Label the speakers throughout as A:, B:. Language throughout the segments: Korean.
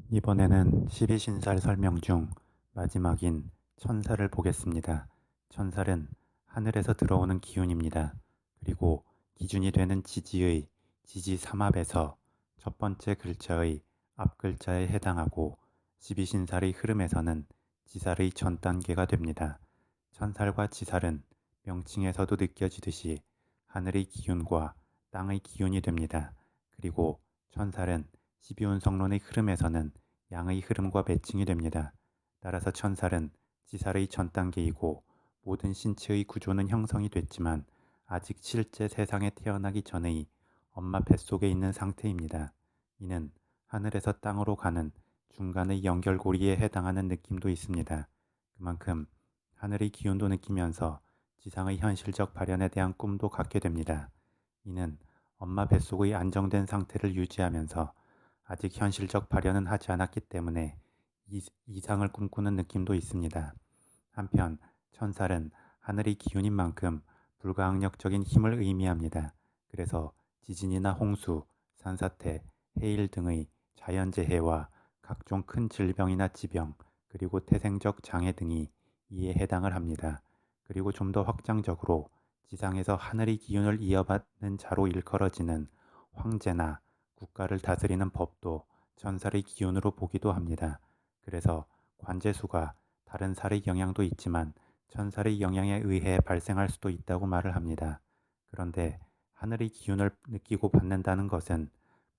A: 이번에는 12신살 설명 중 마지막인 천살을 보겠습니다. 천살은 하늘에서 들어오는 기운입니다. 그리고 기준이 되는 지지의 지지 삼합에서 첫 번째 글자의 앞 글자에 해당하고 12신살의 흐름에서는 지살의 전 단계가 됩니다. 천살과 지살은 명칭에서도 느껴지듯이 하늘의 기운과 땅의 기운이 됩니다. 그리고 천살은 12운성론의 흐름에서는 양의 흐름과 매칭이 됩니다. 따라서 천살은 지살의 전 단계이고 모든 신체의 구조는 형성이 됐지만 아직 실제 세상에 태어나기 전의 엄마 뱃속에 있는 상태입니다. 이는 하늘에서 땅으로 가는 중간의 연결고리에 해당하는 느낌도 있습니다. 그만큼 하늘의 기운도 느끼면서 지상의 현실적 발현에 대한 꿈도 갖게 됩니다. 이는 엄마 뱃속의 안정된 상태를 유지하면서 아직 현실적 발현은 하지 않았기 때문에 이상을 꿈꾸는 느낌도 있습니다. 한편 천살은 하늘의 기운인 만큼 불가항력적인 힘을 의미합니다. 그래서 지진이나 홍수, 산사태, 해일 등의 자연재해와 각종 큰 질병이나 지병, 그리고 태생적 장애 등이 이에 해당을 합니다. 그리고 좀 더 확장적으로 지상에서 하늘의 기운을 이어받는 자로 일컬어지는 황제나 국가를 다스리는 법도 천살의 기운으로 보기도 합니다. 그래서 관제수가 다른 살의 영향도 있지만 천살의 영향에 의해 발생할 수도 있다고 말을 합니다. 그런데 하늘의 기운을 느끼고 받는다는 것은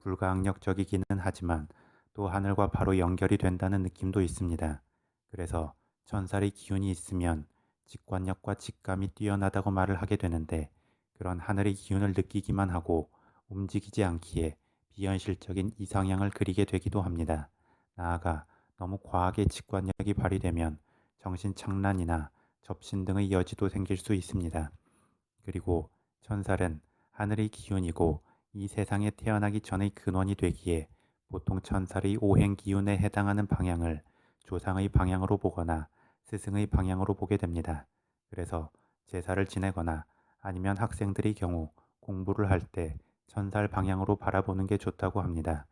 A: 불가항력적이기는 하지만 또 하늘과 바로 연결이 된다는 느낌도 있습니다. 그래서 천살의 기운이 있으면 직관력과 직감이 뛰어나다고 말을 하게 되는데 그런 하늘의 기운을 느끼기만 하고 움직이지 않기에 비현실적인 이상향을 그리게 되기도 합니다. 나아가 너무 과하게 직관력이 발휘되면 정신착란이나 접신 등의 여지도 생길 수 있습니다. 그리고 천살은 하늘의 기운이고 이 세상에 태어나기 전의 근원이 되기에 보통 천살의 오행 기운에 해당하는 방향을 조상의 방향으로 보거나 스승의 방향으로 보게 됩니다. 그래서 제사를 지내거나 아니면 학생들의 경우 공부를 할 때 천살 방향으로 바라보는 게 좋다고 합니다.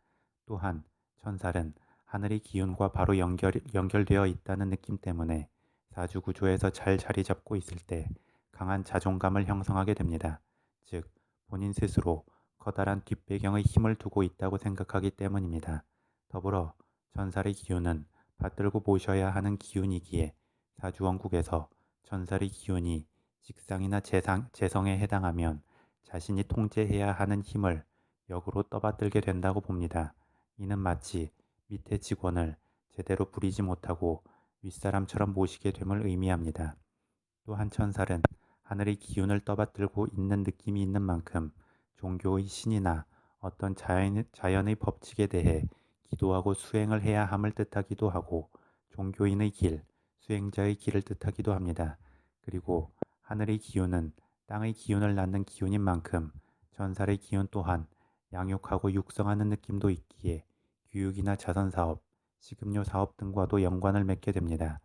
A: 또한 천살은 하늘의 기운과 바로 연결되어 있다는 느낌 때문에 사주 구조에서 잘 자리 잡고 있을 때 강한 자존감을 형성하게 됩니다. 즉, 본인 스스로 커다란 뒷배경의 힘을 두고 있다고 생각하기 때문입니다. 더불어 천살의 기운은 받들고 보셔야 하는 기운이기에 사주원국에서 천살의 기운이 직상이나 재성에 해당하면 자신이 통제해야 하는 힘을 역으로 떠받들게 된다고 봅니다. 이는 마치 밑에 직원을 제대로 부리지 못하고 윗사람처럼 모시게 됨을 의미합니다. 또한 천살은 하늘의 기운을 떠받들고 있는 느낌이 있는 만큼 종교의 신이나 어떤 자연의 법칙에 대해 기도하고 수행을 해야 함을 뜻하기도 하고 종교인의 길, 수행자의 길을 뜻하기도 합니다. 그리고 하늘의 기운은 땅의 기운을 낳는 기운인 만큼 천살의 기운 또한 양육하고 육성하는 느낌도 있기에 교육이나 자선사업, 식음료 사업 등과도 연관을 맺게 됩니다.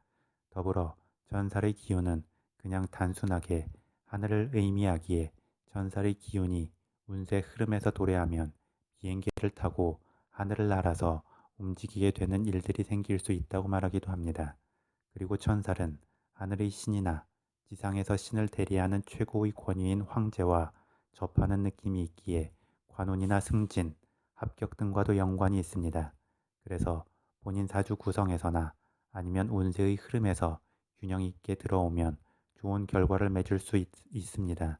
A: 더불어 천살의 기운은 그냥 단순하게 하늘을 의미하기에 천살의 기운이 운세 흐름에서 도래하면 비행기를 타고 하늘을 날아서 움직이게 되는 일들이 생길 수 있다고 말하기도 합니다. 그리고 천살은 하늘의 신이나 지상에서 신을 대리하는 최고의 권위인 황제와 접하는 느낌이 있기에 관운이나 승진, 합격 등과도 연관이 있습니다. 그래서 본인 사주 구성에서나 아니면 운세의 흐름에서 균형 있게 들어오면 좋은 결과를 맺을 수 있습니다.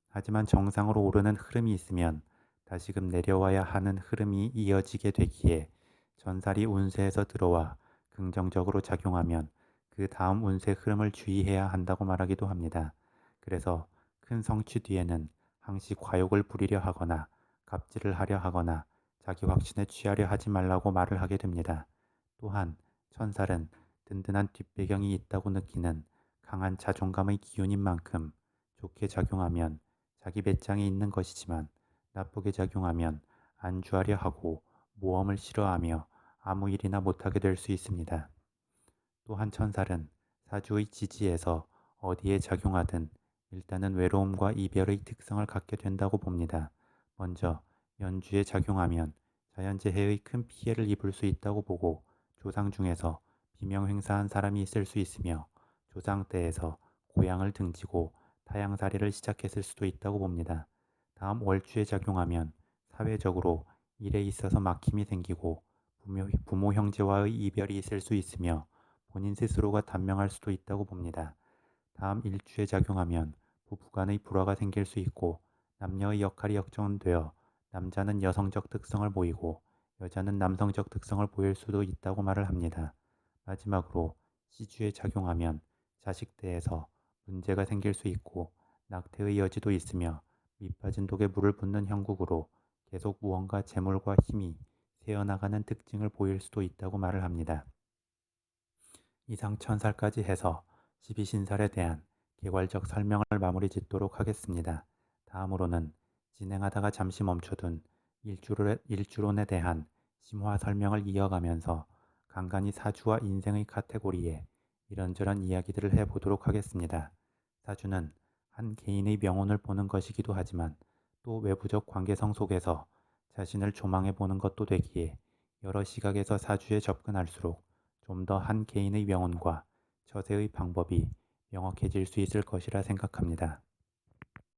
A: 하지만 정상으로 오르는 흐름이 있으면 다시금 내려와야 하는 흐름이 이어지게 되기에 전살이 운세에서 들어와 긍정적으로 작용하면 그 다음 운세 흐름을 주의해야 한다고 말하기도 합니다. 그래서 큰 성취 뒤에는 항시 과욕을 부리려 하거나 갑질을 하려 하거나 자기 확신에 취하려 하지 말라고 말을 하게 됩니다. 또한 천살은 든든한 뒷배경이 있다고 느끼는 강한 자존감의 기운인 만큼 좋게 작용하면 자기 배짱이 있는 것이지만 나쁘게 작용하면 안주하려 하고 모험을 싫어하며 아무 일이나 못하게 될 수 있습니다. 또한 천살은 사주의 지지에서 어디에 작용하든 일단은 외로움과 이별의 특성을 갖게 된다고 봅니다. 먼저 연주에 작용하면 자연재해의 큰 피해를 입을 수 있다고 보고 조상 중에서 비명행사한 사람이 있을 수 있으며 조상 때에서 고향을 등지고 타향살이를 시작했을 수도 있다고 봅니다. 다음 월주에 작용하면 사회적으로 일에 있어서 막힘이 생기고 부모 형제와의 이별이 있을 수 있으며 본인 스스로가 단명할 수도 있다고 봅니다. 다음 일주에 작용하면 부부간의 불화가 생길 수 있고 남녀의 역할이 역전되어 남자는 여성적 특성을 보이고 여자는 남성적 특성을 보일 수도 있다고 말을 합니다. 마지막으로 시주에 작용하면 자식대에서 문제가 생길 수 있고 낙태의 여지도 있으며 밑빠진 독에 물을 붓는 형국으로 계속 무언가 재물과 힘이 새어나가는 특징을 보일 수도 있다고 말을 합니다. 이상 천살까지 해서 12신살에 대한 개괄적 설명을 마무리 짓도록 하겠습니다. 다음으로는 진행하다가 잠시 멈춰둔 일주론에 대한 심화 설명을 이어가면서 간간히 사주와 인생의 카테고리에 이런저런 이야기들을 해보도록 하겠습니다. 사주는 한 개인의 명운을 보는 것이기도 하지만 또 외부적 관계성 속에서 자신을 조망해 보는 것도 되기에 여러 시각에서 사주에 접근할수록 좀 더 한 개인의 명운과 처세의 방법이 명확해질 수 있을 것이라 생각합니다.